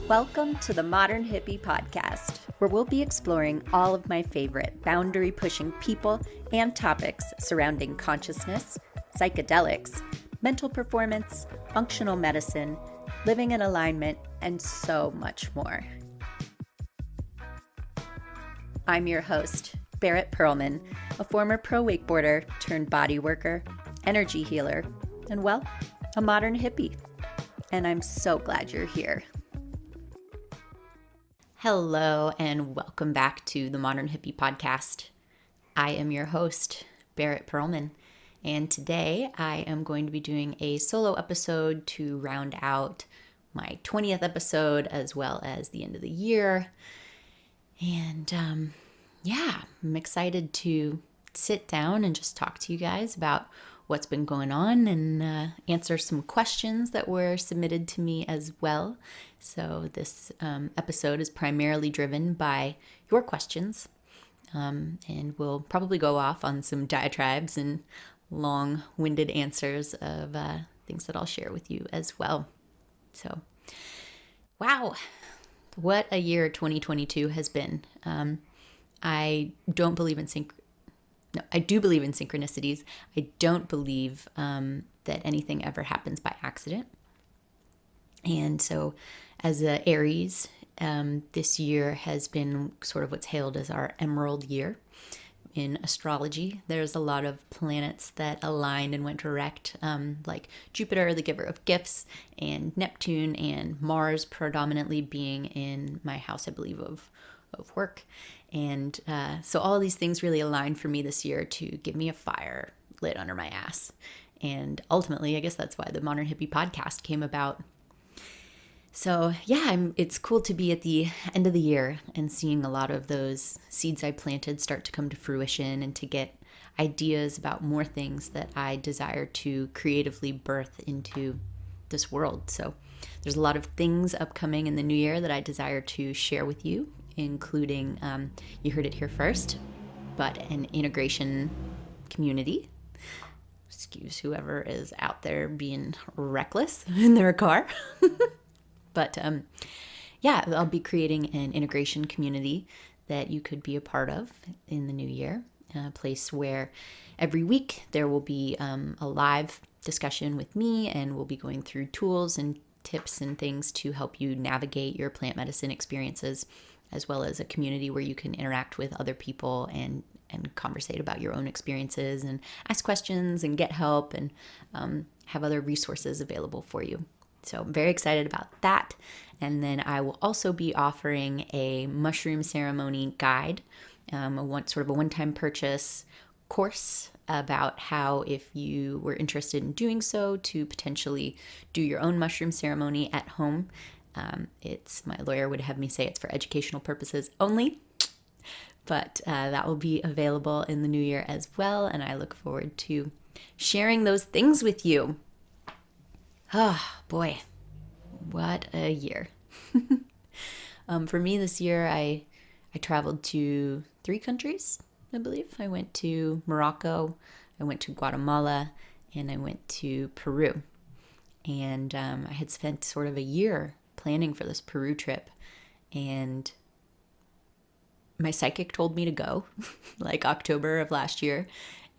Welcome to the Modern Hippie podcast, where we'll be exploring all of my favorite boundary-pushing people and topics surrounding consciousness, psychedelics, mental performance, functional medicine, living in alignment, and so much more. I'm your host, Barrett Perlman, a former pro wakeboarder turned body worker, energy healer, and well, a modern hippie. And I'm so glad you're here. Hello, and welcome back to the Modern Hippie podcast. I am your host, Barrett Perlman, and today I am going to be doing a solo episode to round out my 20th episode as well as the end of the year. And I'm excited to sit down and just talk to you guys about what's been going on and answer some questions that were submitted to me as well. So this episode is primarily driven by your questions, and we'll probably go off on some diatribes and long-winded answers of things that I'll share with you as well. So, wow, what a year 2022 has been. I don't believe in I do believe in synchronicities. I don't believe that anything ever happens by accident. And so as a Aries, this year has been sort of what's hailed as our emerald year. In astrology, there's a lot of planets that aligned and went direct, like Jupiter, the giver of gifts, and Neptune and Mars predominantly being in my house, I believe, of work. And so all these things really aligned for me this year to give me a fire lit under my ass. And ultimately, I guess that's why the Modern Hippie podcast came about. So yeah, it's cool to be at the end of the year and seeing a lot of those seeds I planted start to come to fruition and to get ideas about more things that I desire to creatively birth into this world. So there's a lot of things upcoming in the new year that I desire to share with you, including, you heard it here first, but an integration community. Excuse whoever is out there being reckless in their car. But I'll be creating an integration community that you could be a part of in the new year, a place where every week there will be a live discussion with me, and we'll be going through tools and tips and things to help you navigate your plant medicine experiences, as well as a community where you can interact with other people and conversate about your own experiences and ask questions and get help and have other resources available for you. So I'm very excited about that. And then I will also be offering a mushroom ceremony guide, a one-time purchase course about how, if you were interested in doing so, to potentially do your own mushroom ceremony at home. My lawyer would have me say it's for educational purposes only, but that will be available in the new year as well. And I look forward to sharing those things with you. Oh boy, what a year. For me this year, I traveled to 3 countries, I believe. I went to Morocco, I went to Guatemala, and I went to Peru. And I had spent sort of a year planning for this Peru trip, and my psychic told me to go like October of last year.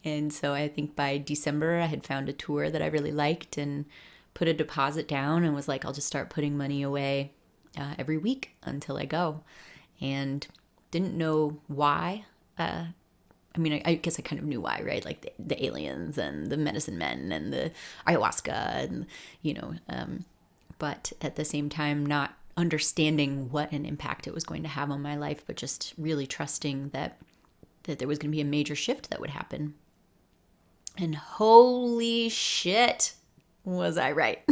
And so I think by December I had found a tour that I really liked and put a deposit down and was like, I'll just start putting money away every week until I go. And didn't know why. I guess I kind of knew why, right? Like the aliens and the medicine men and the ayahuasca and, but at the same time, not understanding what an impact it was going to have on my life, but just really trusting that there was going to be a major shift that would happen. And holy shit, was I right?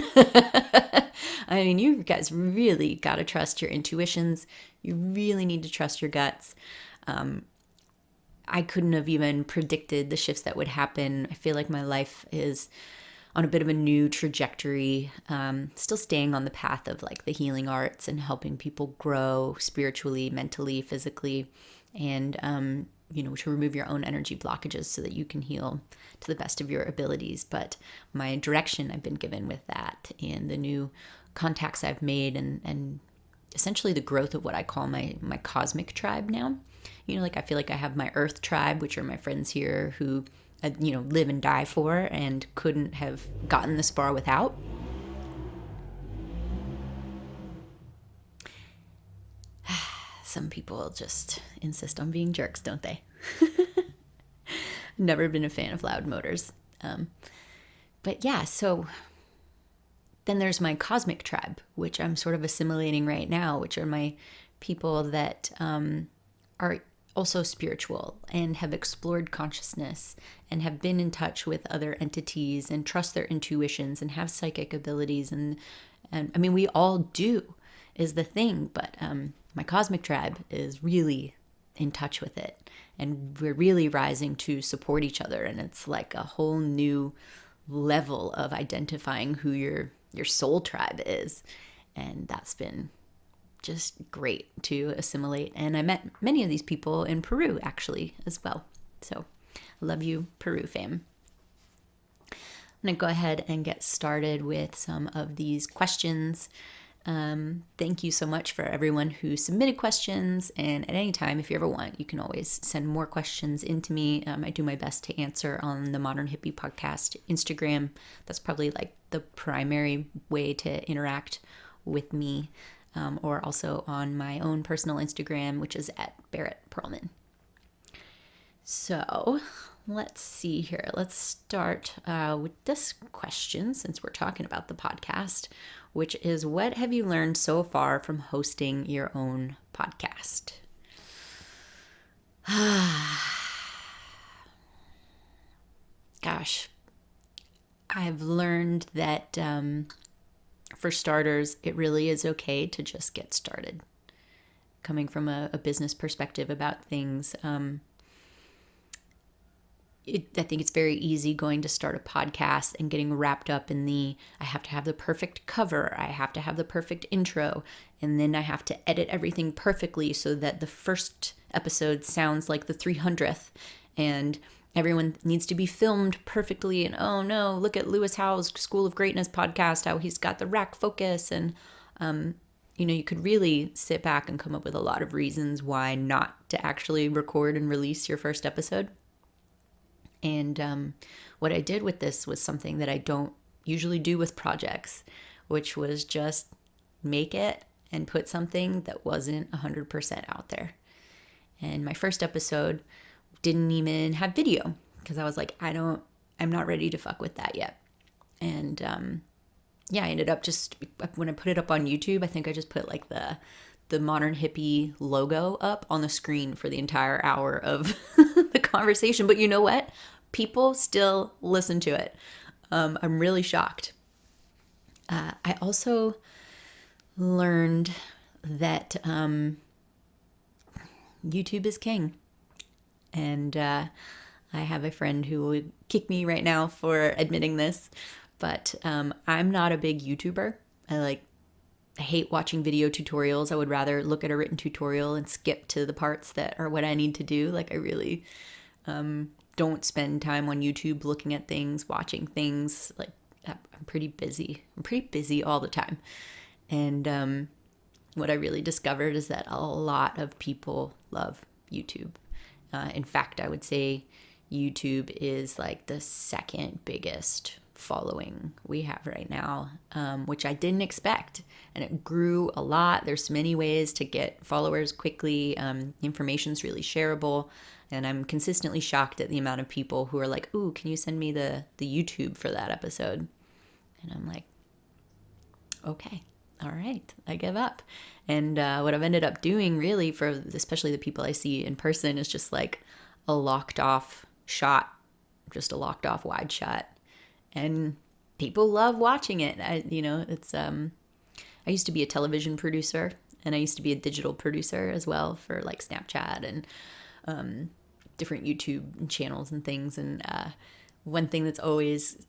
I mean, you guys really got to trust your intuitions. You really need to trust your guts. I couldn't have even predicted the shifts that would happen. I feel like my life is on a bit of a new trajectory, still staying on the path of like the healing arts and helping people grow spiritually, mentally, physically. And to remove your own energy blockages so that you can heal to the best of your abilities. But my direction I've been given with that and the new contacts I've made and essentially the growth of what I call my cosmic tribe now. I feel like I have my earth tribe, which are my friends here who, live and die for and couldn't have gotten this far without. Some people just insist on being jerks, don't they? Never been a fan of loud motors. But yeah, so then there's my cosmic tribe, which I'm sort of assimilating right now, which are my people that are also spiritual and have explored consciousness and have been in touch with other entities and trust their intuitions and have psychic abilities. And I mean, we all do is the thing, but my cosmic tribe is really in touch with it. And we're really rising to support each other. And it's like a whole new level of identifying who your soul tribe is. And that's been just great to assimilate. And I met many of these people in Peru, actually, as well. So I love you, Peru fam. I'm going to go ahead and get started with some of these questions. Thank you so much for everyone who submitted questions. And at any time, if you ever want, you can always send more questions into me. I do my best to answer on the Modern Hippie Podcast Instagram. That's probably like the primary way to interact with me. Or also on my own personal Instagram, which is at Barrett Perlman. So let's see here. Let's start with this question, since we're talking about the podcast, which is, what have you learned so far from hosting your own podcast? Gosh, I've learned that for starters, it really is okay to just get started. Coming from a business perspective about things, I think it's very easy going to start a podcast and getting wrapped up in I have to have the perfect cover, I have to have the perfect intro, and then I have to edit everything perfectly so that the first episode sounds like the 300th, and everyone needs to be filmed perfectly. And oh no, look at Lewis Howes' School of Greatness podcast, how he's got the rack focus. And, you could really sit back and come up with a lot of reasons why not to actually record and release your first episode. And what I did with this was something that I don't usually do with projects, which was just make it and put something that wasn't 100% out there. And my first episode didn't even have video because I was like, I'm not ready to fuck with that yet. And I ended up just, when I put it up on YouTube, I think I just put like the Modern Hippie logo up on the screen for the entire hour of the conversation. But you know what? People still listen to it. I'm really shocked. I also learned that YouTube is king. And I have a friend who would kick me right now for admitting this, but I'm not a big YouTuber. I hate watching video tutorials. I would rather look at a written tutorial and skip to the parts that are what I need to do. I really don't spend time on YouTube looking at things, watching things. I'm pretty busy. I'm pretty busy all the time. And what I really discovered is that a lot of people love YouTube. In fact, I would say YouTube is like the second biggest following we have right now, which I didn't expect. And it grew a lot. There's many ways to get followers quickly. Information's really shareable. And I'm consistently shocked at the amount of people who are like, ooh, can you send me the YouTube for that episode? And I'm like, okay, all right, I give up. And what I've ended up doing really for especially the people I see in person is just like a locked off shot, just a locked off wide shot. And people love watching it. I used to be a television producer and I used to be a digital producer as well for like Snapchat and different YouTube channels and things. And one thing that's always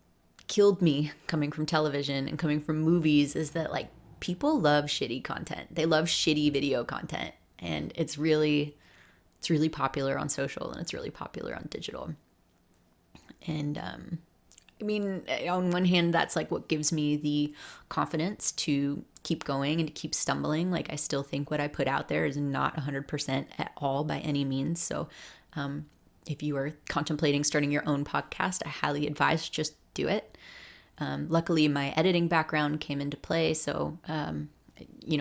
killed me coming from television and coming from movies is that like people love shitty content. They love shitty video content. And it's really it's really popular on social and it's really popular on digital. And I mean, on one hand, that's like what gives me the confidence to keep going and to keep stumbling. Like, I still think what I put out there is not 100% at all by any means. So if you are contemplating starting your own podcast, I highly advise just do it. Luckily, my editing background came into play. So,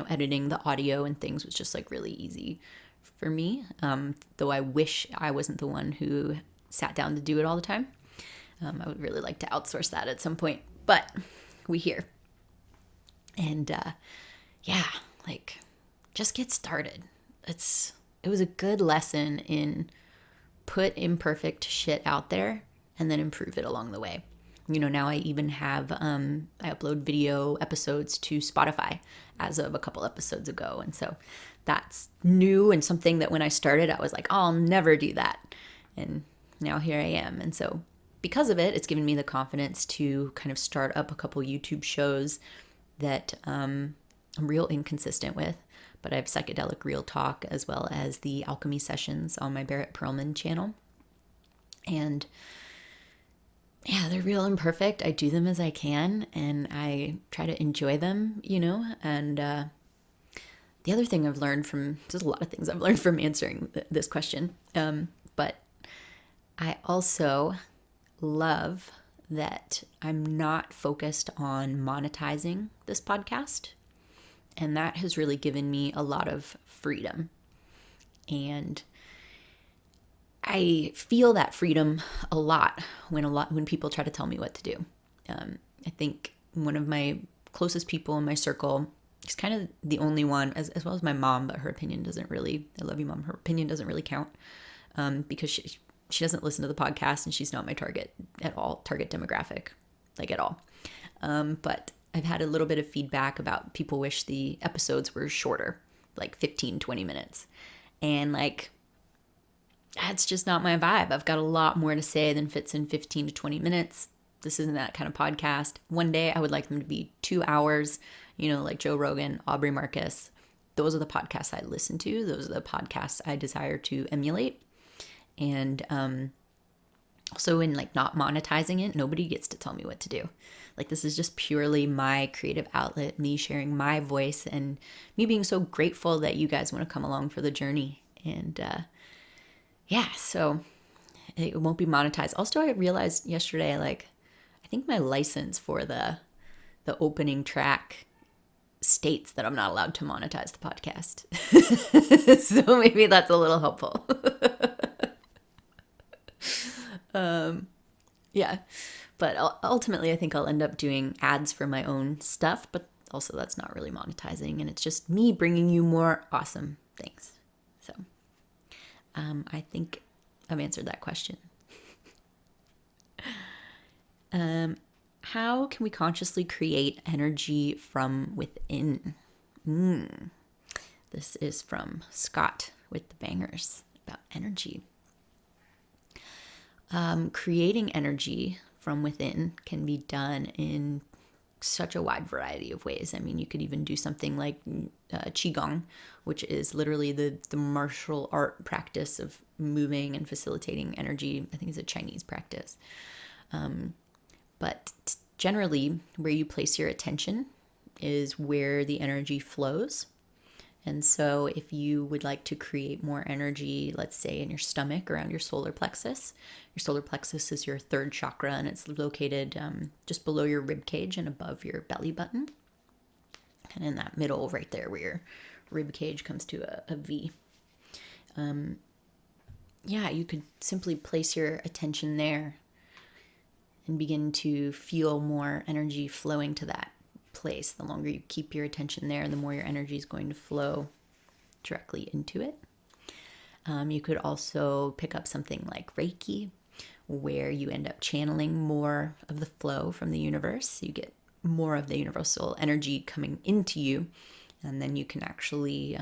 editing the audio and things was just like really easy for me. Though I wish I wasn't the one who sat down to do it all the time. I would really like to outsource that at some point, but we here. And just get started. It was a good lesson in put imperfect shit out there and then improve it along the way. Now I even have, I upload video episodes to Spotify as of a couple episodes ago. And so that's new and something that when I started, I was like, oh, I'll never do that. And now here I am. And so because of it, it's given me the confidence to kind of start up a couple YouTube shows that I'm real inconsistent with. But I have Psychedelic Real Talk as well as the Alchemy Sessions on my Barrett Perlman channel. And yeah, they're real imperfect. I do them as I can and I try to enjoy them, And the other thing I've learned there's a lot of things I've learned from answering this question. But I also love that I'm not focused on monetizing this podcast. And that has really given me a lot of freedom. And I feel that freedom a lot when people try to tell me what to do. I think one of my closest people in my circle is kind of the only one, as well as my mom, but her opinion doesn't really, I love you, Mom, her opinion doesn't really count because she doesn't listen to the podcast and she's not my target demographic, like at all. But I've had a little bit of feedback about people wish the episodes were shorter, like 15, 20 minutes. And like, that's just not my vibe. I've got a lot more to say than fits in 15 to 20 minutes. This isn't that kind of podcast. One day I would like them to be 2 hours, like Joe Rogan, Aubrey Marcus. Those are the podcasts I listen to. Those are the podcasts I desire to emulate. And also in like not monetizing it, nobody gets to tell me what to do. Like, this is just purely my creative outlet, me sharing my voice and me being so grateful that you guys want to come along for the journey. And so it won't be monetized. Also, I realized yesterday, I think my license for the opening track states that I'm not allowed to monetize the podcast. So maybe that's a little helpful. But ultimately I think I'll end up doing ads for my own stuff, but also that's not really monetizing, and it's just me bringing you more awesome things. So I think I've answered that question. How can we consciously create energy from within? This is from Scott with the bangers about energy. Creating energy from within can be done in such a wide variety of ways. I mean, you could even do something like Qigong, which is literally the martial art practice of moving and facilitating energy. I think it's a Chinese practice. But generally, where you place your attention is where the energy flows. And so if you would like to create more energy, let's say in your stomach around your solar plexus is your third chakra, and it's located just below your rib cage and above your belly button. And in that middle right there where your rib cage comes to a V. You could simply place your attention there and begin to feel more energy flowing to that place. The longer you keep your attention there, the more your energy is going to flow directly into it. You could also pick up something like Reiki, where you end up channeling more of the flow from the universe. You get more of the universal energy coming into you, and then you can actually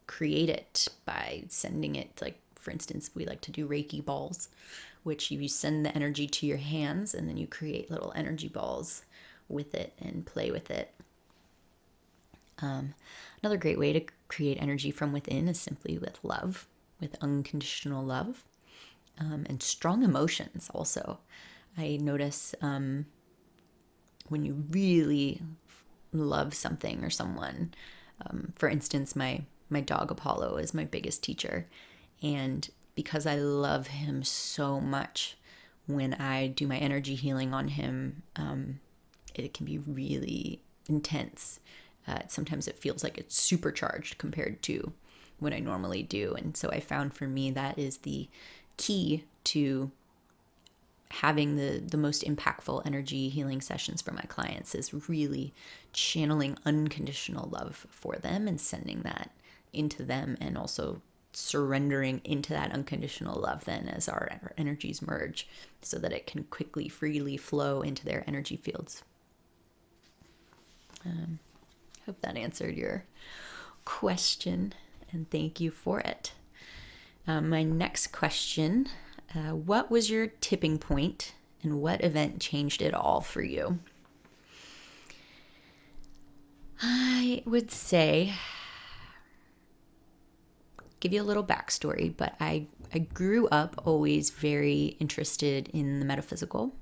create it by sending it. Like, for instance, we like to do Reiki balls, which you send the energy to your hands, and then you create little energy balls with it and play with it. Another great way to create energy from within is simply with love, with unconditional love, and strong emotions also. I notice when you really love something or someone, for instance, my dog Apollo is my biggest teacher. And because I love him so much, when I do my energy healing on him, it can be really intense. Sometimes it feels like it's supercharged compared to what I normally do. And so I found for me that is the key to having the most impactful energy healing sessions for my clients, is really channeling unconditional love for them and sending that into them, and also surrendering into that unconditional love then as our energies merge, so that it can quickly, freely flow into their energy fields. Hope that answered your question, and thank you for it. My next question, what was your tipping point and what event changed it all for you? I would say, give you a little backstory, but I grew up always very interested in the metaphysical.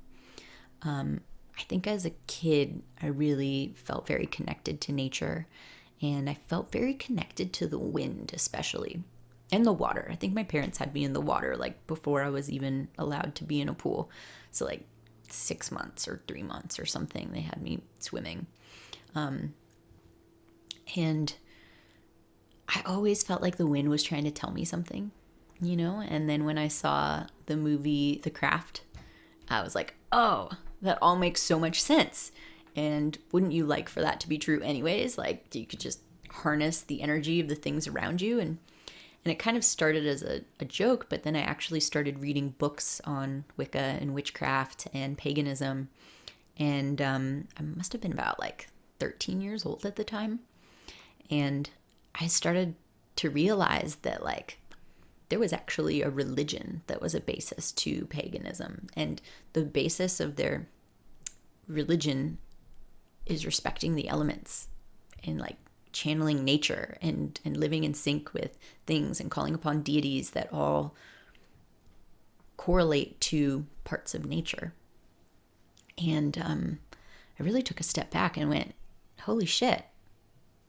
I think as a kid, I really felt very connected to nature, and I felt very connected to the wind, especially, and the water. I think my parents had me in the water like before I was even allowed to be in a pool. So like 6 months or 3 months or something, they had me swimming. And I always felt like the wind was trying to tell me something, And then when I saw the movie The Craft, I was like, oh, that all makes so much sense. And wouldn't you like for that to be true anyways? Like, you could just harness the energy of the things around you. And it kind of started as a joke, but then I actually started reading books on Wicca and witchcraft and paganism. And I must have been about like 13 years old at the time. And I started to realize that like there was actually a religion that was a basis to paganism. And the basis of their religion is respecting the elements and like channeling nature and living in sync with things and calling upon deities that all correlate to parts of nature. And I really took a step back and went, holy shit,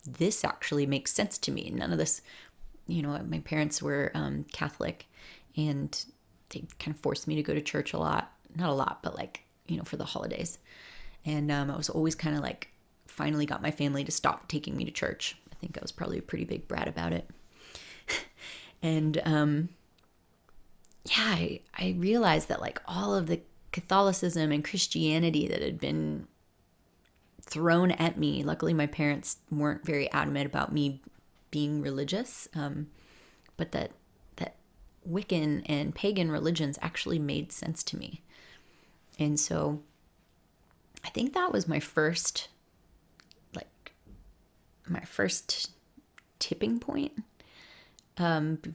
this actually makes sense to me. None of this, my parents were Catholic, and they kind of forced me to go to church a lot. Not a lot, but like, for the holidays. And I was always kind of like, finally got my family to stop taking me to church. I think I was probably a pretty big brat about it. And I realized that like all of the Catholicism and Christianity that had been thrown at me, luckily my parents weren't very adamant about me being religious, but that Wiccan and pagan religions actually made sense to me. And so I think that was my first tipping point,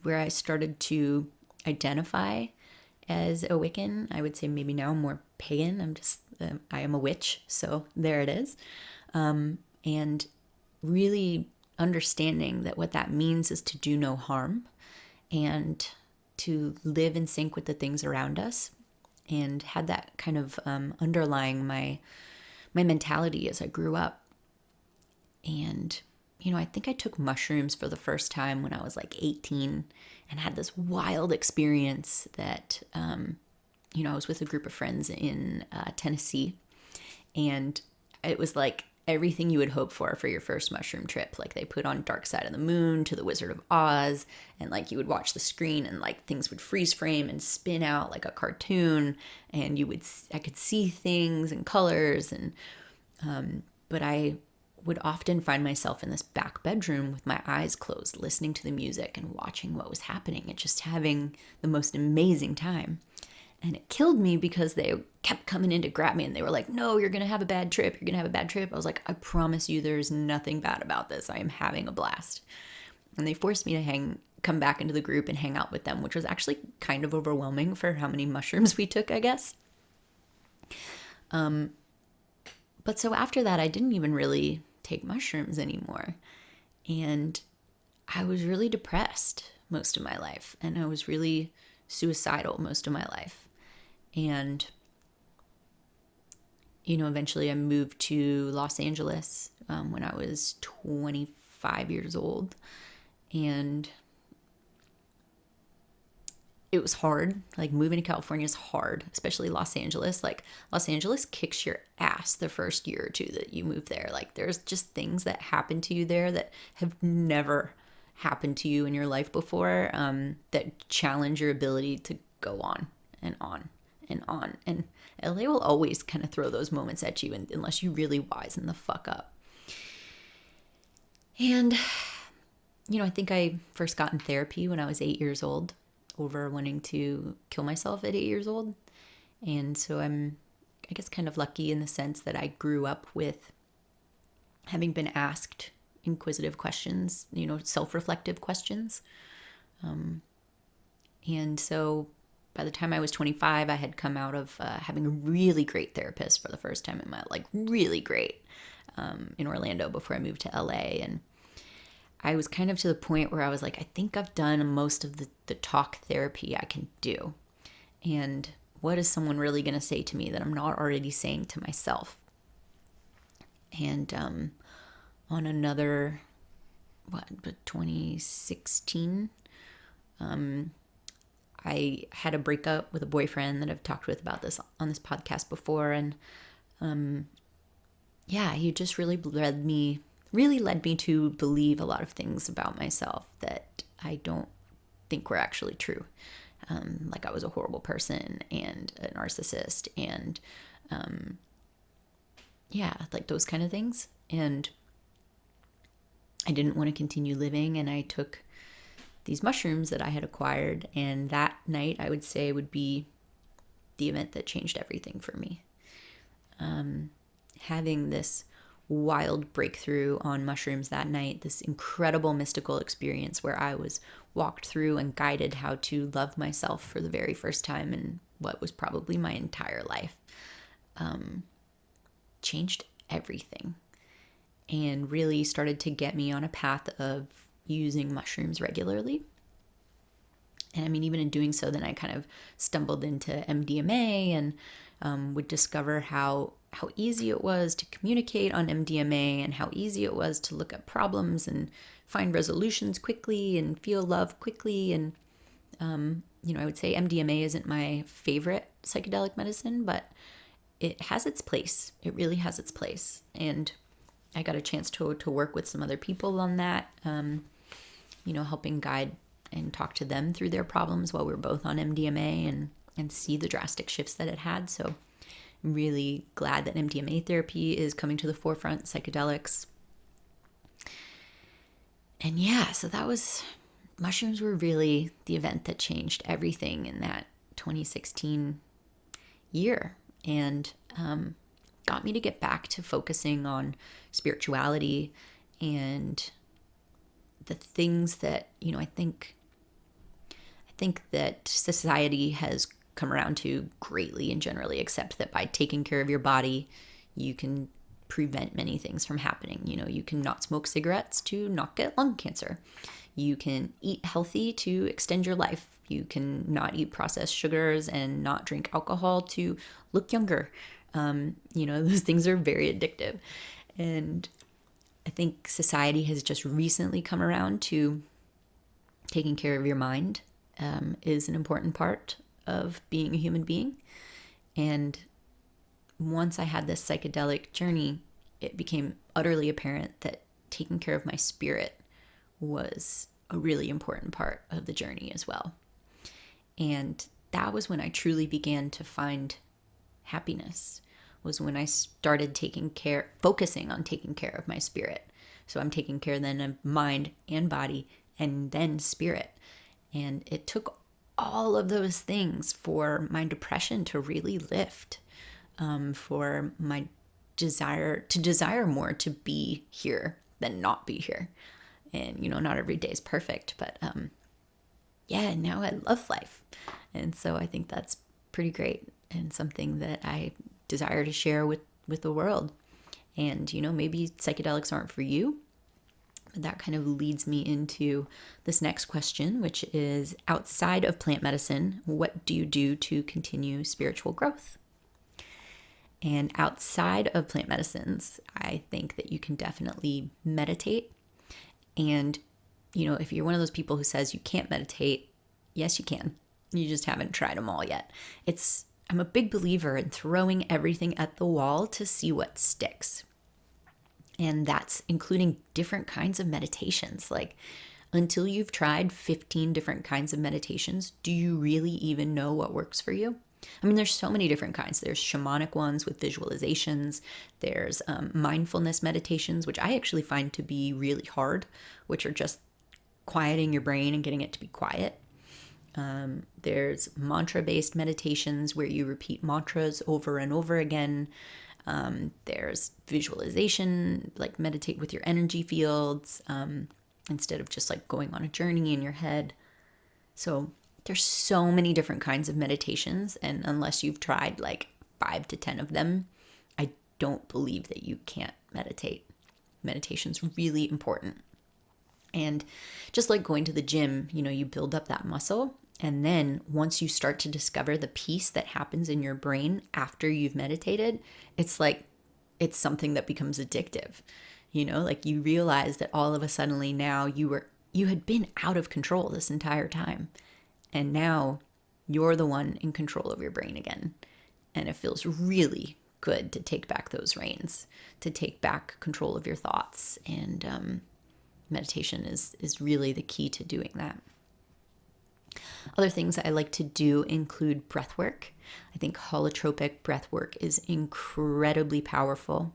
where I started to identify as a Wiccan. I would say maybe now I'm more pagan. I am a witch, so there it is. And really understanding that what that means is to do no harm and to live in sync with the things around us, and had that kind of underlying my mentality as I grew up. And, I think I took mushrooms for the first time when I was like 18 and had this wild experience that, I was with a group of friends in Tennessee, and it was like everything you would hope for your first mushroom trip. Like they put on Dark Side of the Moon to the Wizard of Oz, and like you would watch the screen and like things would freeze frame and spin out like a cartoon, and I could see things and colors, and but I would often find myself in this back bedroom with my eyes closed, listening to the music and watching what was happening and just having the most amazing time. And it killed me because they kept coming in to grab me, and they were like, no, you're going to have a bad trip. You're going to have a bad trip. I was like, I promise you there's nothing bad about this. I am having a blast. And they forced me to come back into the group and hang out with them, which was actually kind of overwhelming for how many mushrooms we took, I guess. But so after that, I didn't even really take mushrooms anymore. And I was really depressed most of my life, and I was really suicidal most of my life. And, eventually I moved to Los Angeles when I was 25 years old. And it was hard. Like, moving to California is hard, especially Los Angeles. Like, Los Angeles kicks your ass the first year or two that you move there. Like, there's just things that happen to you there that have never happened to you in your life before, that challenge your ability to go on and on and on. And LA will always kind of throw those moments at you unless you really wisen the fuck up. And, I think I first got in therapy when I was 8 years old over wanting to kill myself at 8 years old. And so I'm, I guess, kind of lucky in the sense that I grew up with having been asked inquisitive questions, self-reflective questions. And so by the time I was 25, I had come out of having a really great therapist for the first time in my life, really great, in Orlando before I moved to LA. And I was kind of to the point where I was like, I think I've done most of the talk therapy I can do. And what is someone really going to say to me that I'm not already saying to myself? And on another, 2016, I had a breakup with a boyfriend that I've talked with about this on this podcast before. And he just really led me to believe a lot of things about myself that I don't think were actually true. Like I was a horrible person and a narcissist and, like those kind of things. And I didn't want to continue living, and I took these mushrooms that I had acquired, and that night I would say would be the event that changed everything for me. Having this wild breakthrough on mushrooms that night, this incredible mystical experience where I was walked through and guided how to love myself for the very first time in what was probably my entire life, changed everything and really started to get me on a path of using mushrooms regularly. And I mean, even in doing so, then I kind of stumbled into MDMA and would discover how easy it was to communicate on MDMA and how easy it was to look at problems and find resolutions quickly and feel love quickly. And, I would say MDMA isn't my favorite psychedelic medicine, but it has its place. It really has its place. And I got a chance to work with some other people on that, helping guide and talk to them through their problems while we were both on MDMA and see the drastic shifts that it had. So I'm really glad that MDMA therapy is coming to the forefront, psychedelics. And so mushrooms were really the event that changed everything in that 2016 year, and got me to get back to focusing on spirituality and the things that, I think that society has come around to greatly and generally accept that by taking care of your body, you can prevent many things from happening. You can not smoke cigarettes to not get lung cancer. You can eat healthy to extend your life. You can not eat processed sugars and not drink alcohol to look younger. Those things are very addictive. And I think society has just recently come around to taking care of your mind is an important part of being a human being. And once I had this psychedelic journey, it became utterly apparent that taking care of my spirit was a really important part of the journey as well. And that was when I truly began to find happiness, was when I started focusing on taking care of my spirit. So I'm taking care then of mind and body and then spirit. And it took all of those things for my depression to really lift, for my desire more to be here than not be here. And, not every day is perfect, but now I love life. And so I think that's pretty great and something that I desire to share with the world. And, maybe psychedelics aren't for you, that kind of leads me into this next question, which is, outside of plant medicine, what do you do to continue spiritual growth? And outside of plant medicines, I think that you can definitely meditate. And, if you're one of those people who says you can't meditate, yes, you can. You just haven't tried them all yet. I'm a big believer in throwing everything at the wall to see what sticks. And that's including different kinds of meditations. Like, until you've tried 15 different kinds of meditations, do you really even know what works for you? I mean, there's so many different kinds. There's shamanic ones with visualizations. There's mindfulness meditations, which I actually find to be really hard, which are just quieting your brain and getting it to be quiet. There's mantra-based meditations where you repeat mantras over and over again. There's visualization, like meditate with your energy fields, instead of just like going on a journey in your head. So there's so many different kinds of meditations, and unless you've tried like 5 to 10 of them, I don't believe that you can't meditate. Meditation's really important. And just like going to the gym, you build up that muscle, and then once you start to discover the peace that happens in your brain after you've meditated, it's like it's something that becomes addictive. Like you realize that all of a sudden now you had been out of control this entire time. And now you're the one in control of your brain again. And it feels really good to take back those reins, to take back control of your thoughts. And meditation is really the key to doing that. Other things I like to do include breath work. I think holotropic breath work is incredibly powerful.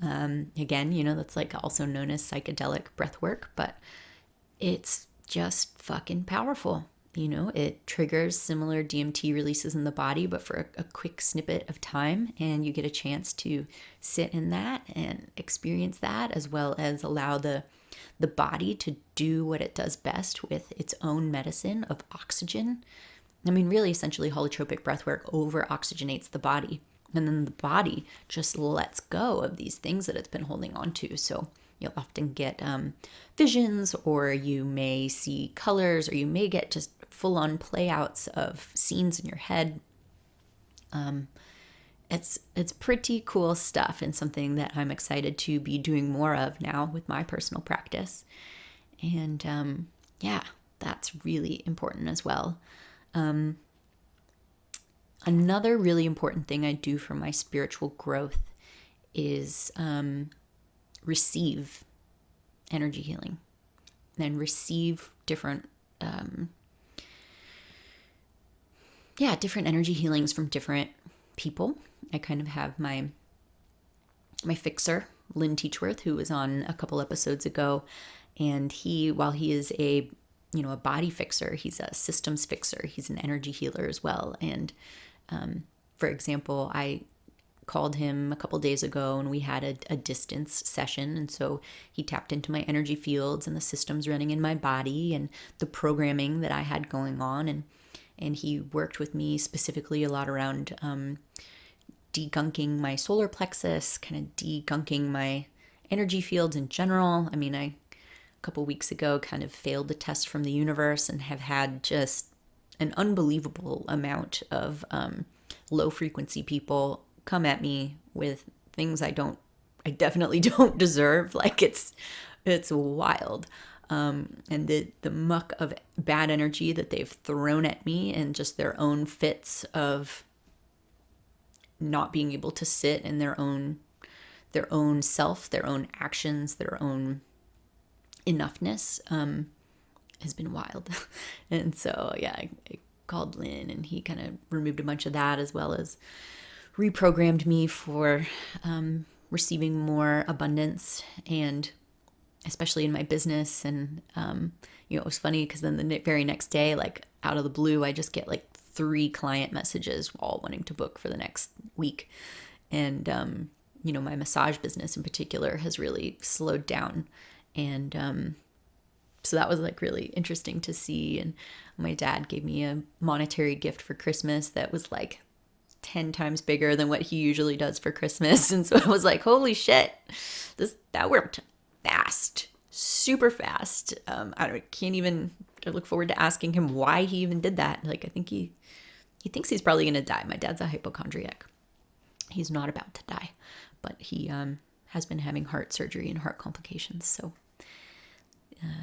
Again, that's like also known as psychedelic breath work, but it's just fucking powerful. It triggers similar DMT releases in the body, but for a quick snippet of time, and you get a chance to sit in that and experience that, as well as allow the body to do what it does best with its own medicine of oxygen. I mean, really, essentially, holotropic breathwork over-oxygenates the body, and then the body just lets go of these things that it's been holding on to. So you'll often get visions, or you may see colors, or you may get just full-on playouts of scenes in your head. It's pretty cool stuff, and something that I'm excited to be doing more of now with my personal practice. And that's really important as well. Another really important thing I do for my spiritual growth is receive energy healing and receive different energy healings from different people. I kind of have my fixer, Lynn Teachworth, who was on a couple episodes ago, and while he is a body fixer, he's a systems fixer. He's an energy healer as well. And for example, I called him a couple days ago and we had a distance session. And so he tapped into my energy fields and the systems running in my body and the programming that I had going on. And he worked with me specifically a lot around degunking my solar plexus, kind of degunking my energy fields in general. I mean, a couple weeks ago kind of failed the test from the universe and have had just an unbelievable amount of low frequency people come at me with things I definitely don't deserve. Like it's wild. And the muck of bad energy that they've thrown at me, and just their own fits of not being able to sit in their own self, their own actions, their own enoughness, has been wild. And so, I called Lynn and he kind of removed a bunch of that, as well as reprogrammed me for receiving more abundance, and especially in my business. And, it was funny because then the very next day, like out of the blue, I just get like 3 client messages all wanting to book for the next week. And, my massage business in particular has really slowed down. And, so that was like really interesting to see. And my dad gave me a monetary gift for Christmas that was like 10 times bigger than what he usually does for Christmas. And so I was like, holy shit, that worked fast. super fast. Can't even look forward to asking him why he even did that. Like, I think he thinks he's probably going to die. My dad's a hypochondriac. He's not about to die, but he has been having heart surgery and heart complications. So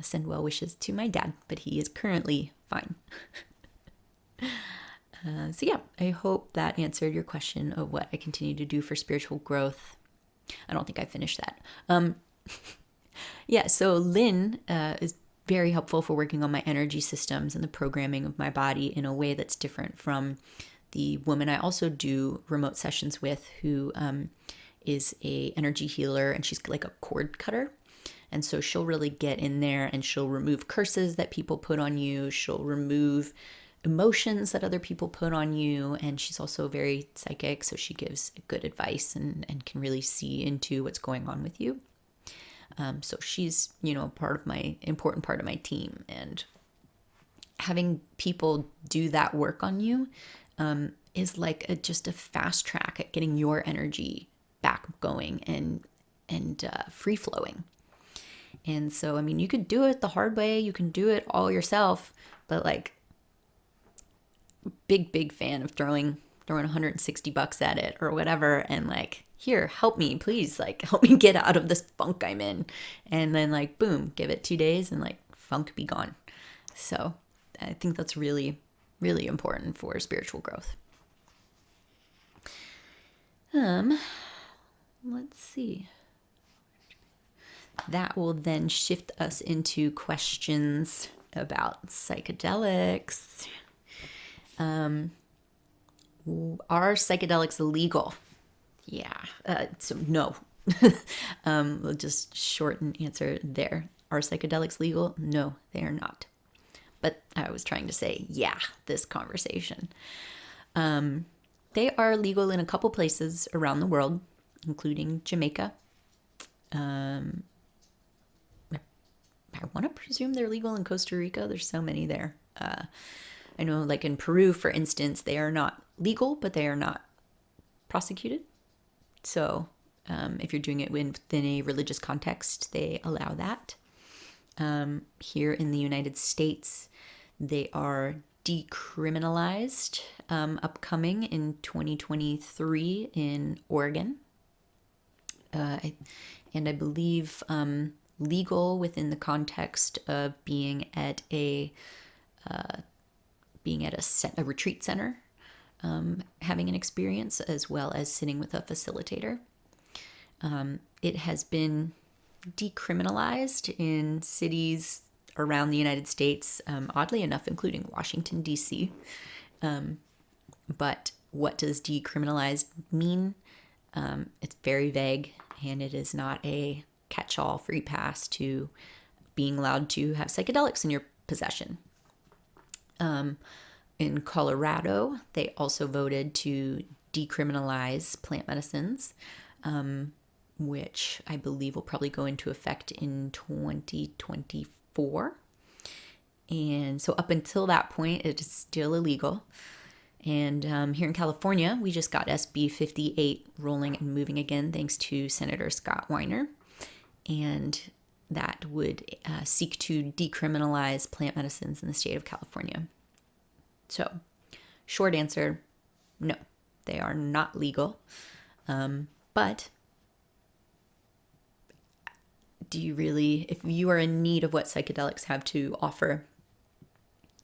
send well wishes to my dad, but he is currently fine. So yeah, I hope that answered your question of what I continue to do for spiritual growth. I don't think I finished that. Yeah, so Lynn is very helpful for working on my energy systems and the programming of my body in a way that's different from the woman I also do remote sessions with, who is a energy healer, and she's like a cord cutter. And so she'll really get in there and she'll remove curses that people put on you. She'll remove emotions that other people put on you. And she's also very psychic, so she gives good advice and can really see into what's going on with you. So she's, important part of my team. And having people do that work on you is like just a fast track at getting your energy back going and free flowing. And so, you could do it the hard way. You can do it all yourself, but like, big fan of throwing $160 at it or whatever. And like, here, help me, please. Like, help me get out of this funk I'm in. And then like, boom, give it 2 days and like funk be gone. So I think that's really, really important for spiritual growth. Let's see. That will then shift us into questions about psychedelics. Are psychedelics illegal? Yeah. So no. We'll just shorten answer there. Are psychedelics legal? No, they are not. But I was trying to say, yeah, this conversation. They are legal in a couple places around the world, including Jamaica. I want to presume they're legal in Costa Rica. There's so many there. I know, like in Peru, for instance, they are not legal, but they are not prosecuted. So if you're doing it within a religious context, they allow that. Here in the United States, they are decriminalized, upcoming in 2023 in Oregon. And I believe legal within the context of being at a retreat center, having an experience, as well as sitting with a facilitator. It has been decriminalized in cities around the United States, oddly enough, including Washington, D.C. But what does decriminalized mean? It's very vague, and it is not a catch-all free pass to being allowed to have psychedelics in your possession. In Colorado, they also voted to decriminalize plant medicines, which I believe will probably go into effect in 2024. And so up until that point, it is still illegal. And here in California, we just got SB 58 rolling and moving again, thanks to Senator Scott Weiner. And that would seek to decriminalize plant medicines in the state of California. So, short answer, no, they are not legal. But do you really, if you are in need of what psychedelics have to offer,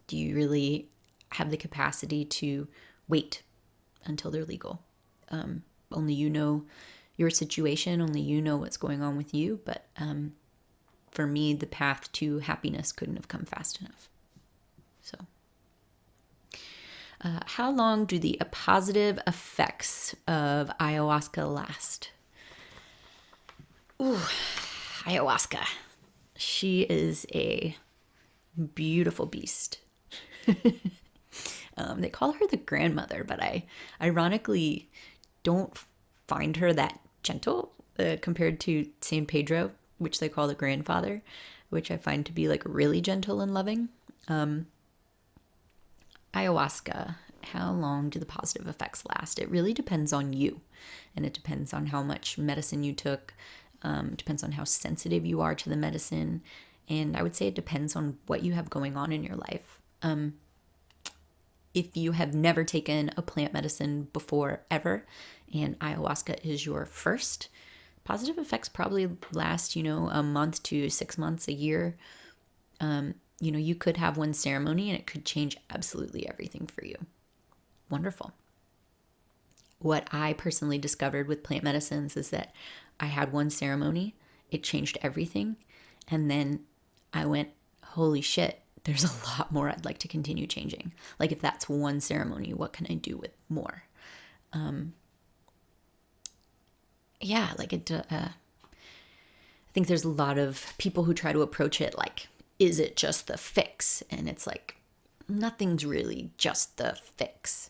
do you really have the capacity to wait until they're legal? Only you know your situation, only you know what's going on with you. But for me, the path to happiness couldn't have come fast enough. So, how long do the positive effects of ayahuasca last? Ooh, ayahuasca. She is a beautiful beast. They call her the grandmother, but I ironically don't find her that gentle compared to San Pedro, which they call the grandfather, which I find to be like really gentle and loving. Ayahuasca, how long do the positive effects last? It really depends on you, and it depends on how much medicine you took, Depends on how sensitive you are to the medicine. And I would say it depends on what you have going on in your life. If you have never taken a plant medicine before ever, and ayahuasca is your first, positive effects probably last, a month to 6 months, a year. You could have one ceremony and it could change absolutely everything for you. Wonderful. What I personally discovered with plant medicines is that I had one ceremony, it changed everything, and then I went, holy shit, there's a lot more I'd like to continue changing. Like, if that's one ceremony, what can I do with more? I think there's a lot of people who try to approach it like, is it just the fix? And it's like, nothing's really just the fix.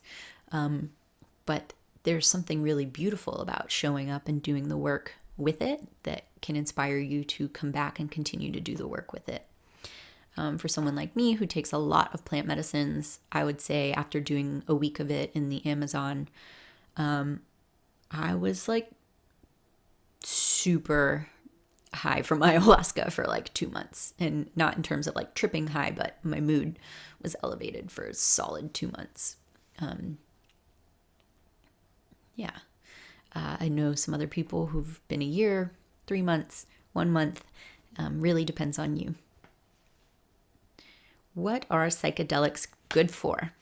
But there's something really beautiful about showing up and doing the work with it that can inspire you to come back and continue to do the work with it. For someone like me who takes a lot of plant medicines, I would say after doing a week of it in the Amazon, I was like super high from ayahuasca for like 2 months. And not in terms of like tripping high, but my mood was elevated for a solid 2 months. I know some other people who've been a year, 3 months, 1 month. Really depends on you. What are psychedelics good for?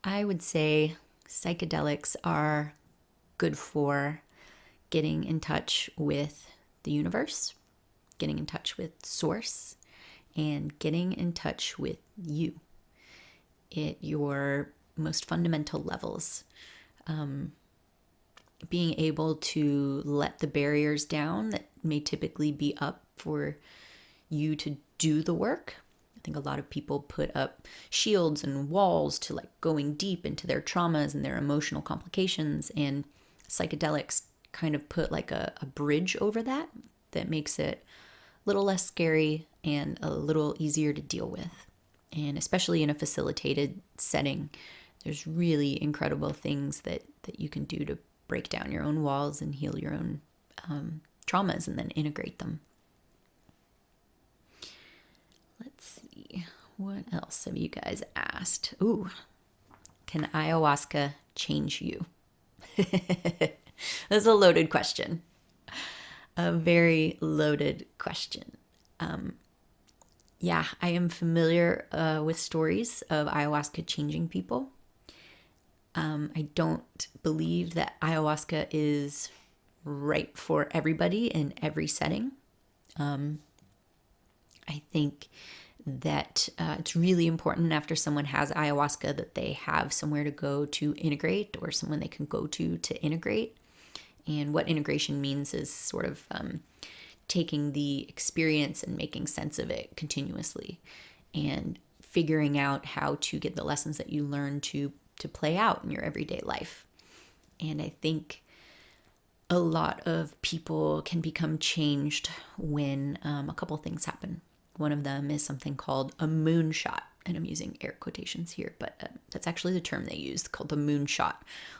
I would say psychedelics are good for getting in touch with the universe, getting in touch with source, and getting in touch with you at your most fundamental levels. Being able to let the barriers down that may typically be up for you to do the work. I think a lot of people put up shields and walls to like going deep into their traumas and their emotional complications, and psychedelics kind of put like a bridge over that makes it a little less scary and a little easier to deal with. And especially in a facilitated setting, there's really incredible things that you can do to break down your own walls and heal your own traumas and then integrate them. Let's see. What else have you guys asked? Ooh, can ayahuasca change you? That's a loaded question. A very loaded question. I am familiar with stories of ayahuasca changing people. I don't believe that ayahuasca is right for everybody in every setting. I think that it's really important after someone has ayahuasca that they have somewhere to go to integrate, or someone they can go to integrate. And what integration means is sort of taking the experience and making sense of it continuously and figuring out how to get the lessons that you learn to play out in your everyday life. And I think a lot of people can become changed when a couple things happen. One of them is something called a moonshot, and I'm using air quotations here, but that's actually the term they use, called the moonshot,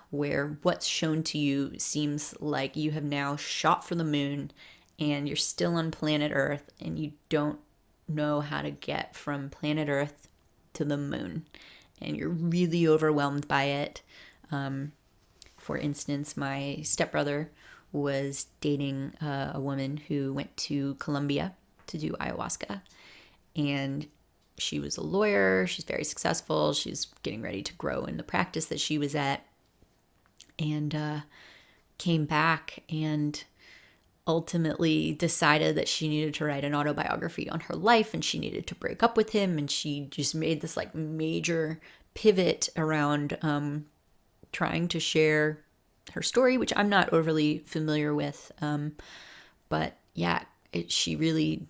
where what's shown to you seems like you have now shot for the moon and you're still on planet Earth and you don't know how to get from planet Earth to the moon. And you're really overwhelmed by it. For instance, my stepbrother was dating a woman who went to Colombia to do ayahuasca. And she was a lawyer. She's very successful. She's getting ready to grow in the practice that she was at. And came back and ultimately decided that she needed to write an autobiography on her life, and she needed to break up with him. And she just made this like major pivot around trying to share her story, which I'm not overly familiar with. But yeah, she really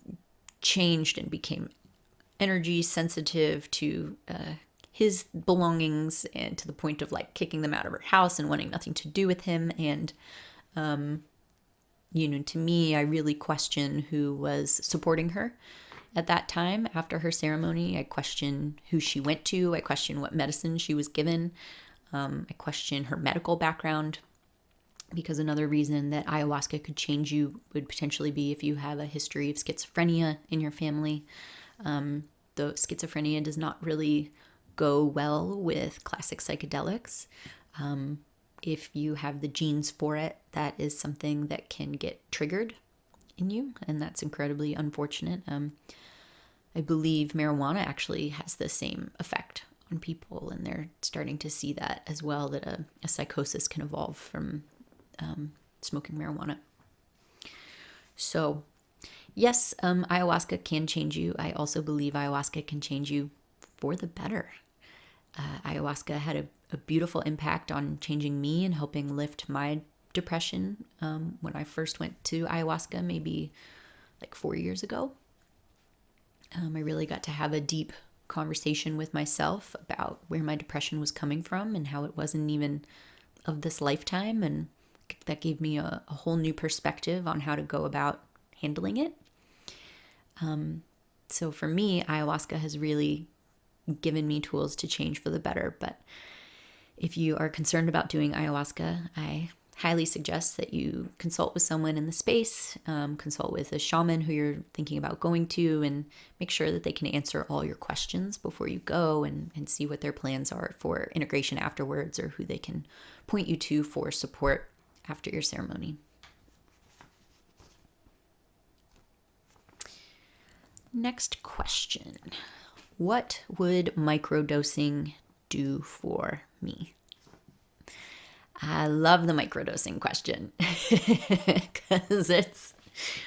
changed and became energy sensitive to his belongings, and to the point of like kicking them out of her house and wanting nothing to do with him. And to me, I really question who was supporting her at that time after her ceremony. I question who she went to. I question what medicine she was given. I question her medical background, because another reason that ayahuasca could change you would potentially be if you have a history of schizophrenia in your family. Though schizophrenia does not really go well with classic psychedelics. If you have the genes for it, that is something that can get triggered in you, and that's incredibly unfortunate. I believe marijuana actually has the same effect on people, and they're starting to see that as well, that a psychosis can evolve from smoking marijuana. So yes, ayahuasca can change you. I also believe ayahuasca can change you for the better. Ayahuasca had a beautiful impact on changing me and helping lift my depression when I first went to ayahuasca, maybe like 4 years ago. I really got to have a deep conversation with myself about where my depression was coming from and how it wasn't even of this lifetime, and that gave me a whole new perspective on how to go about handling it. So for me, ayahuasca has really given me tools to change for the better. But if you are concerned about doing ayahuasca, I highly suggest that you consult with someone in the space, consult with a shaman who you're thinking about going to, and make sure that they can answer all your questions before you go, and see what their plans are for integration afterwards, or who they can point you to for support after your ceremony. Next question. What would microdosing do for me? I love the microdosing question because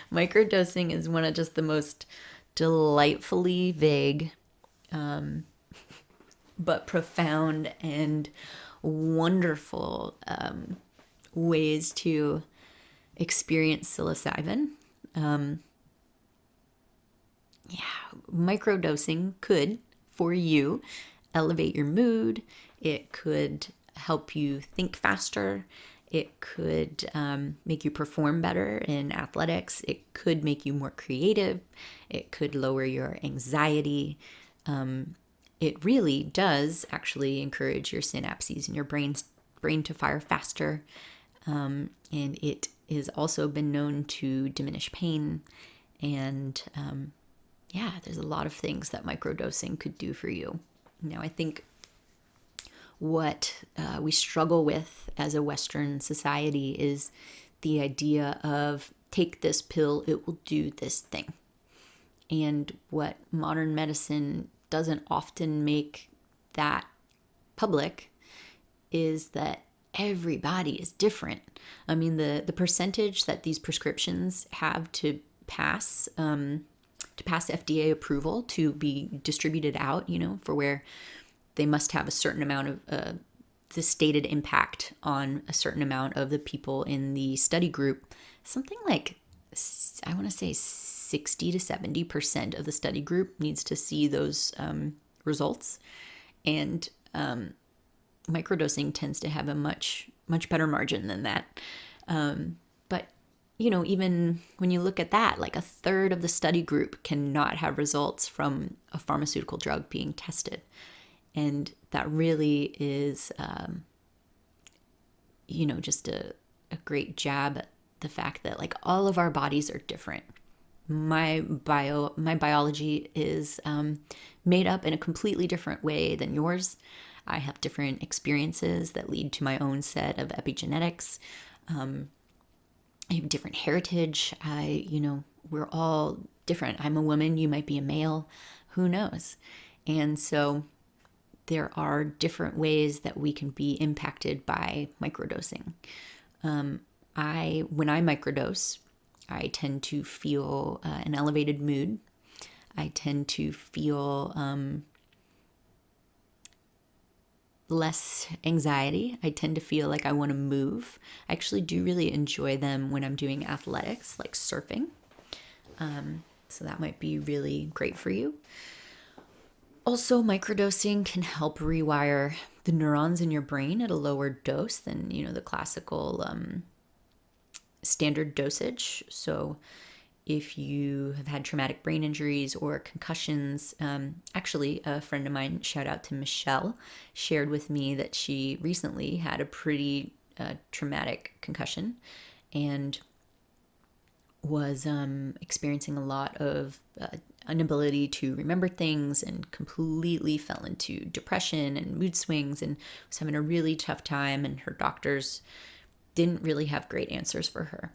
microdosing is one of just the most delightfully vague, but profound and wonderful ways to experience psilocybin. Microdosing could, for you, elevate your mood. It could help you think faster. It could make you perform better in athletics. It could make you more creative. It could lower your anxiety. It really does actually encourage your synapses in your brain to fire faster. And it has also been known to diminish pain. And there's a lot of things that microdosing could do for you. Now, I think what we struggle with as a Western society is the idea of take this pill, it will do this thing. And what modern medicine doesn't often make that public is that everybody is different. I mean, the percentage that these prescriptions have to pass FDA approval to be distributed out, for where they must have a certain amount of the stated impact on a certain amount of the people in the study group. Something like, I want to say 60 to 70% of the study group needs to see those results. And microdosing tends to have a much, much better margin than that. But even when you look at that, like a third of the study group cannot have results from a pharmaceutical drug being tested. And that really is, just a great jab at the fact that like all of our bodies are different. My biology is made up in a completely different way than yours. I have different experiences that lead to my own set of epigenetics. I have different heritage. We're all different. I'm a woman, you might be a male, who knows? And so there are different ways that we can be impacted by microdosing. When I microdose, I tend to feel an elevated mood. I tend to feel less anxiety. I tend to feel like I want to move. I actually do really enjoy them when I'm doing athletics, like surfing. So that might be really great for you. Also, microdosing can help rewire the neurons in your brain at a lower dose than, the classical standard dosage. So if you have had traumatic brain injuries or concussions. Actually, a friend of mine, shout out to Michelle, shared with me that she recently had a pretty traumatic concussion and was experiencing a lot of inability to remember things and completely fell into depression and mood swings and was having a really tough time, and her doctors didn't really have great answers for her.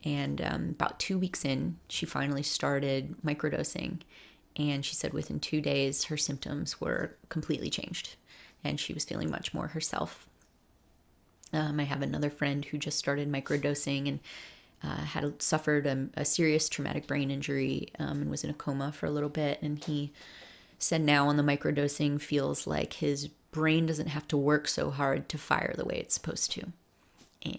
And about 2 weeks in, she finally started microdosing. And she said within 2 days, her symptoms were completely changed. And she was feeling much more herself. I have another friend who just started microdosing and had suffered a serious traumatic brain injury and was in a coma for a little bit. And he said now on the microdosing feels like his brain doesn't have to work so hard to fire the way it's supposed to.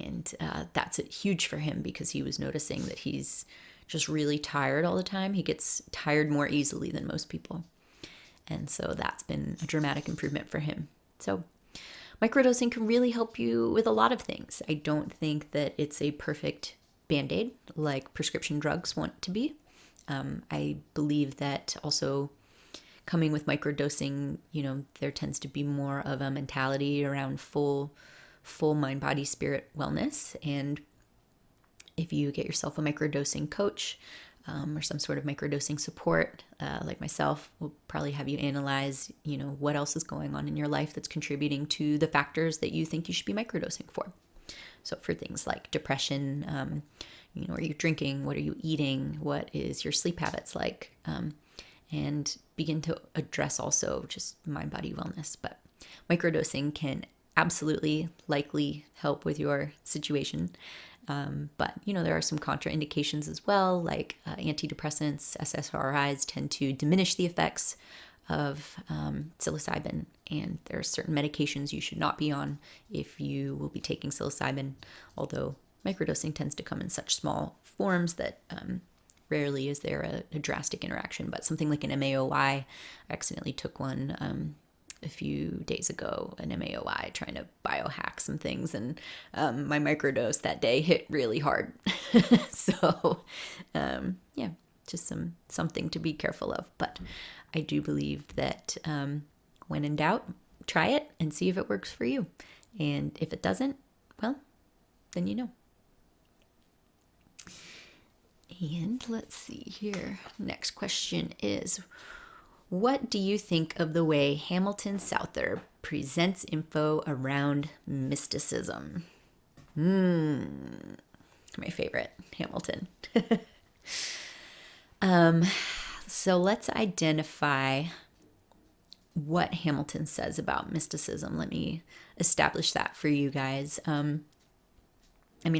And that's huge for him because he was noticing that he's just really tired all the time. He gets tired more easily than most people. And so that's been a dramatic improvement for him. So microdosing can really help you with a lot of things. I don't think that it's a perfect Band-Aid like prescription drugs want to be. I believe that also coming with microdosing, there tends to be more of a mentality around full mind, body, spirit wellness. And if you get yourself a microdosing coach or some sort of microdosing support, like myself, we'll probably have you analyze, what else is going on in your life that's contributing to the factors that you think you should be microdosing for. So for things like depression, are you drinking? What are you eating? What is your sleep habits like? And begin to address also just mind, body wellness. But microdosing can absolutely likely help with your situation. But, there are some contraindications as well, like antidepressants, SSRIs tend to diminish the effects of psilocybin. And there are certain medications you should not be on if you will be taking psilocybin, although microdosing tends to come in such small forms that rarely is there a drastic interaction. But something like an MAOI, I accidentally took one a few days ago, an MAOI, trying to biohack some things, and my microdose that day hit really hard. So just something to be careful of. But I do believe that when in doubt, try it and see if it works for you. And if it doesn't, well, then you know. And let's see here. Next question is, what do you think of the way Hamilton Souther presents info around mysticism? My favorite, Hamilton. So let's identify what Hamilton says about mysticism. Let me establish that for you guys. I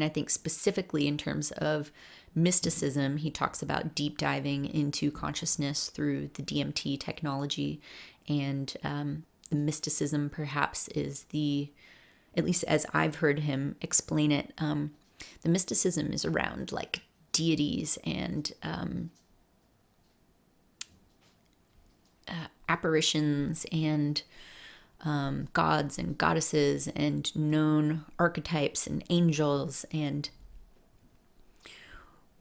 think specifically in terms of mysticism, he talks about deep diving into consciousness through the DMT technology. And the mysticism perhaps is at least as I've heard him explain it, the mysticism is around like deities and apparitions and gods and goddesses and known archetypes and angels, and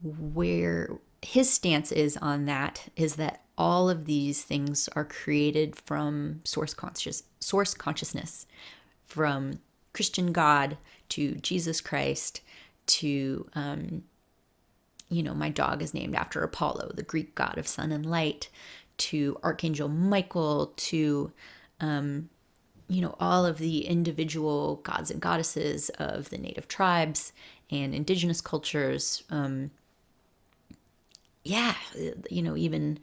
where his stance is on that is that all of these things are created from source consciousness, from Christian God to Jesus Christ to my dog is named after Apollo, the Greek god of sun and light, to Archangel Michael, to all of the individual gods and goddesses of the native tribes and indigenous cultures. Even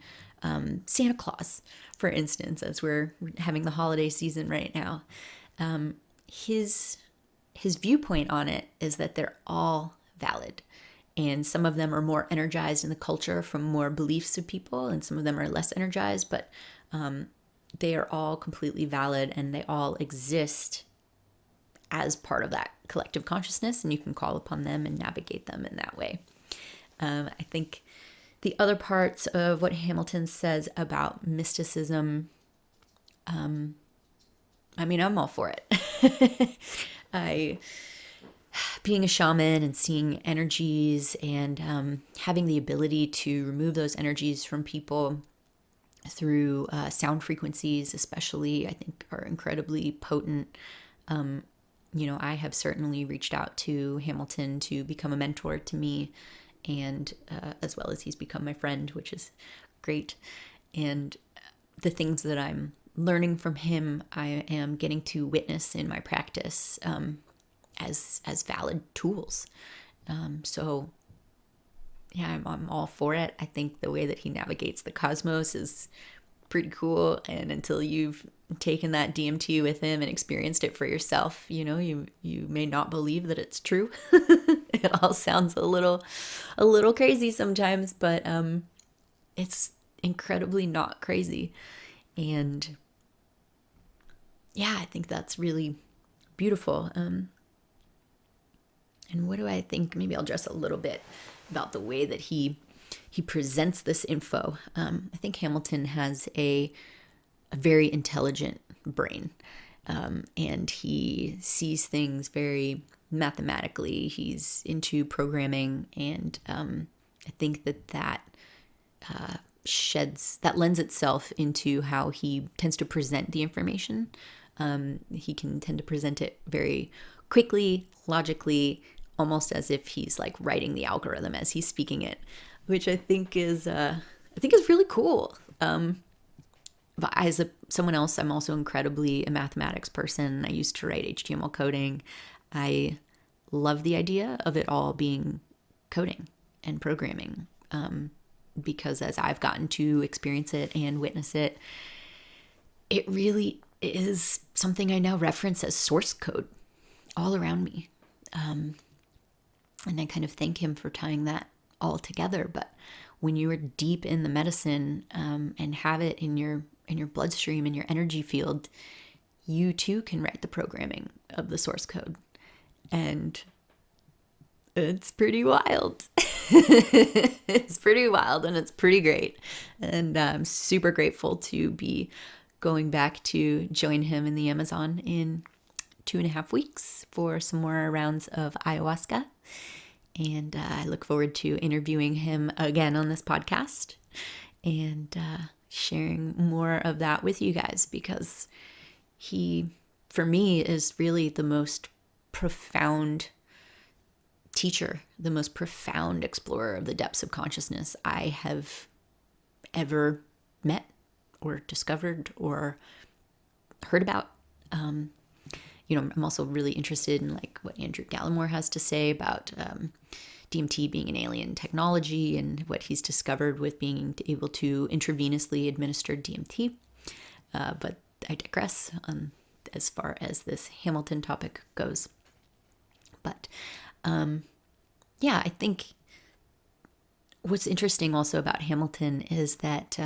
Santa Claus, for instance, as we're having the holiday season right now. His viewpoint on it is that they're all valid. And some of them are more energized in the culture from more beliefs of people, and some of them are less energized, but they are all completely valid, and they all exist as part of that collective consciousness, and you can call upon them and navigate them in that way. I think the other parts of what Hamilton says about mysticism, I'm all for it. being a shaman and seeing energies and having the ability to remove those energies from people through sound frequencies, especially, I think are incredibly potent. I have certainly reached out to Hamilton to become a mentor to me, and as well as he's become my friend, which is great. And the things that I'm learning from him, I am getting to witness in my practice as valid tools. So yeah, I'm all for it. I think the way that he navigates the cosmos is pretty cool. And until you've taken that DMT with him and experienced it for yourself, you may not believe that it's true. It all sounds a little crazy sometimes, but it's incredibly not crazy. And yeah, I think that's really beautiful. And what do I think? Maybe I'll address a little bit about the way that he presents this info. I think Hamilton has a very intelligent brain, and he sees things very mathematically. He's into programming, and I think that lends itself into how he tends to present the information. He can tend to present it very quickly, logically, almost as if he's like writing the algorithm as he's speaking it, which I think is really cool. But as someone else, I'm also incredibly a mathematics person. I used to write HTML coding. I love the idea of it all being coding and programming, because as I've gotten to experience it and witness it, it really is something I now reference as source code all around me. And I kind of thank him for tying that all together. But when you are deep in the medicine, and have it in your bloodstream, in your energy field, you too can write the programming of the source code. And it's pretty wild. It's pretty wild, and it's pretty great. And I'm super grateful to be going back to join him in the Amazon in 2.5 weeks for some more rounds of ayahuasca. And I look forward to interviewing him again on this podcast and sharing more of that with you guys, because he, for me, is really the most profound teacher, the most profound explorer of the depths of consciousness I have ever met or discovered or heard about. I'm also really interested in like what Andrew Gallimore has to say about DMT being an alien technology and what he's discovered with being able to intravenously administer DMT. But I digress as far as this Hamilton topic goes. But I think what's interesting also about Hamilton is that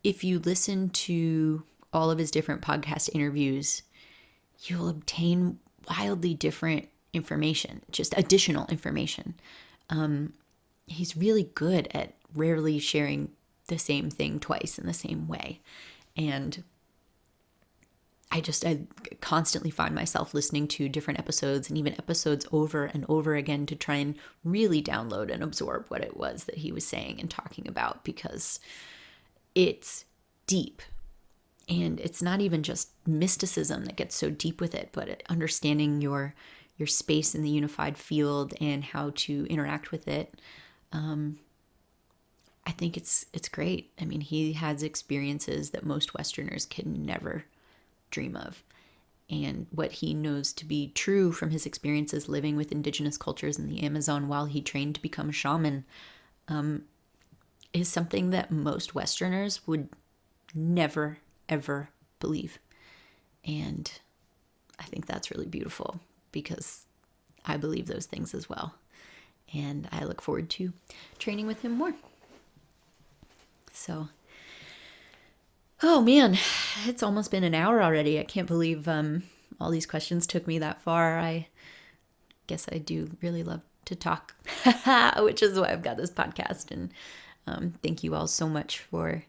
if you listen to all of his different podcast interviews, you'll obtain wildly different information, just additional information. He's really good at rarely sharing the same thing twice in the same way. And I constantly find myself listening to different episodes and even episodes over and over again to try and really download and absorb what it was that he was saying and talking about, because it's deep. And it's not even just mysticism that gets so deep with it, but understanding your space in the unified field and how to interact with it. I think it's great. I mean, he has experiences that most Westerners can never dream of. And what he knows to be true from his experiences living with indigenous cultures in the Amazon while he trained to become a shaman is something that most Westerners would never ever believe. And I think that's really beautiful, because I believe those things as well. And I look forward to training with him more. So, oh man, it's almost been an hour already. I can't believe all these questions took me that far. I guess I do really love to talk, which is why I've got this podcast. And thank you all so much for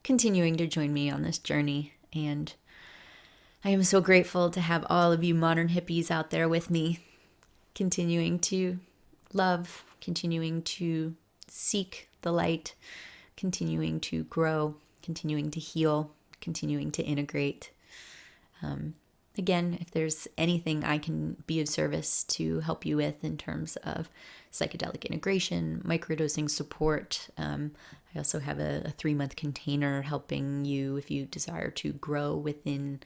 continuing to join me on this journey. And I am so grateful to have all of you modern hippies out there with me, continuing to love, continuing to seek the light, continuing to grow, continuing to heal, continuing to integrate. Again, if there's anything I can be of service to help you with in terms of psychedelic integration, microdosing support, I also have a 3-month container helping you if you desire to grow within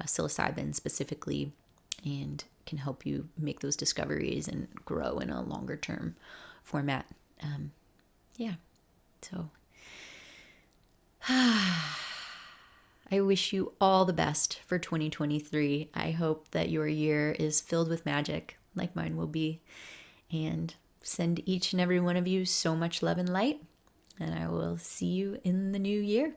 psilocybin specifically, and can help you make those discoveries and grow in a longer term format. So I wish you all the best for 2023. I hope that your year is filled with magic, like mine will be, and send each and every one of you so much love and light, and I will see you in the new year.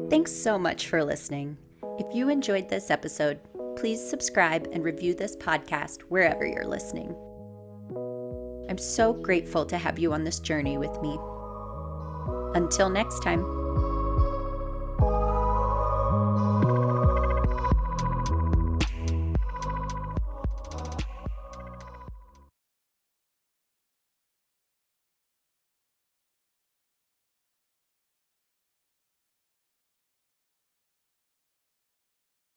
Thanks so much for listening. If you enjoyed this episode, please subscribe and review this podcast wherever you're listening. I'm so grateful to have you on this journey with me. Until next time.